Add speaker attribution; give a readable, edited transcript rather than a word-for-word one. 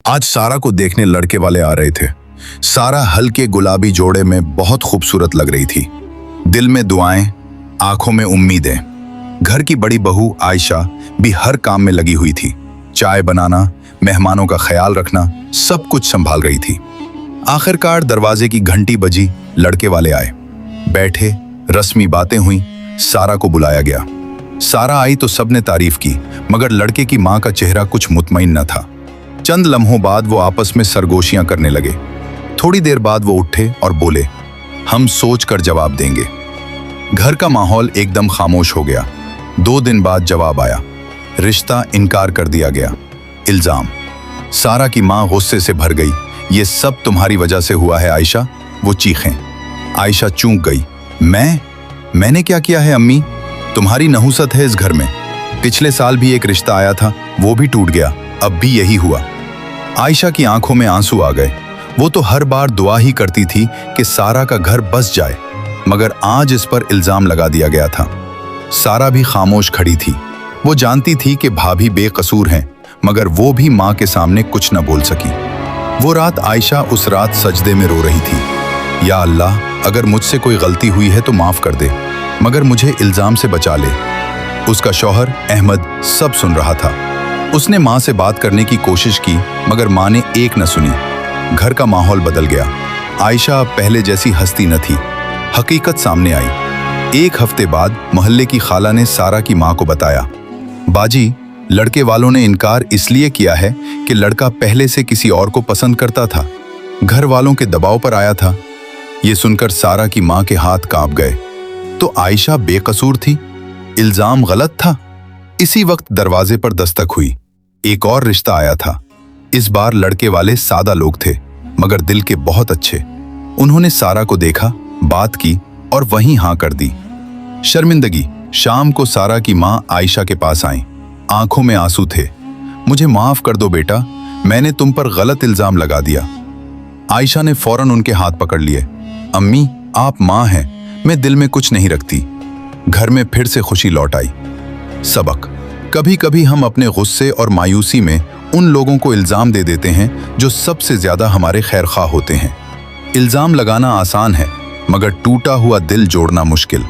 Speaker 1: आज सारा को देखने लड़के वाले आ रहे थे। सारा हल्के गुलाबी जोड़े में बहुत खूबसूरत लग रही थी। दिल में दुआएं, आंखों में उम्मीदें। घर की बड़ी बहू आयशा भी हर काम में लगी हुई थी। चाय बनाना, मेहमानों का ख्याल रखना, सब कुछ संभाल रही थी। आखिरकार दरवाजे की घंटी बजी, लड़के वाले आए। बैठे, रस्मी बातें हुई, सारा को बुलाया गया। सारा आई तो सबने तारीफ की, मगर लड़के की मां का चेहरा कुछ मुतमईन न था। चंद लम्हों बाद वो आपस में सरगोशियां करने लगे। थोड़ी देर बाद वो उठे और बोले, हम सोच कर जवाब देंगे। घर का माहौल एकदम खामोश हो गया। 2 दिन बाद जवाब आया। रिश्ता इनकार कर दिया गया। इल्जाम। सारा की मां गुस्से से भर गई। ये सब तुम्हारी वजह से हुआ है आयशा। वो चीखें। आयशा चूक गई। मैंने क्या किया है अम्मी? तुम्हारी नहुसत है इस घर में। पिछले साल भी एक रिश्ता आया था, वो भी टूट गया, अब भी यही हुआ। आयशा की आंखों में आंसू आ गए। वो तो हर बार दुआ ही करती थी कि सारा का घर बस जाए, मगर आज इस पर इल्जाम लगा दिया गया था। सारा भी खामोश खड़ी थी। वो जानती थी कि भाभी बेकसूर हैं, मगर वो भी मां के सामने कुछ न बोल सकी। वो रात आयशा उस रात सजदे में रो रही थी। या अल्लाह, अगर मुझसे कोई गलती हुई है तो माफ कर दे, मगर मुझे इल्जाम से बचा ले। उसका शौहर अहमद सब सुन रहा था। उसने मां से बात करने की कोशिश की, मगर मां ने एक न सुनी। घर का माहौल बदल गया। आयशा अब पहले जैसी हंसती न थी। हकीकत सामने आई। 1 हफ्ते बाद मोहल्ले की खाला ने सारा की मां को बताया, बाजी, लड़के वालों ने इनकार इसलिए किया है कि लड़का पहले से किसी और को पसंद करता था। घर वालों के दबाव पर आया था। ये सुनकर सारा की मां के हाथ कांप गए। तो आयशा बेकसूर थी? इल्जाम गलत था? इसी वक्त दरवाजे पर दस्तक हुई। एक और रिश्ता आया था। इस बार लड़के वाले सादा लोग थे, मगर दिल के बहुत अच्छे। उन्होंने सारा को देखा, बात की और वहीं हां कर दी। शर्मिंदगी। शाम को सारा की मां आयशा के पास आई। आंखों में आंसू थे। मुझे माफ कर दो बेटा, मैंने तुम पर गलत इल्जाम लगा दिया। आयशा ने फौरन उनके हाथ पकड़ लिए। अम्मी, आप मां हैं, मैं दिल में कुछ नहीं रखती। घर में फिर से खुशी लौट आई। सबक। कभी कभी हम अपने गुस्से और मायूसी में उन लोगों को इल्जाम दे देते हैं जो सबसे ज्यादा हमारे खैरख्वाह होते हैं। इल्जाम लगाना आसान है, मगर टूटा हुआ दिल जोड़ना मुश्किल।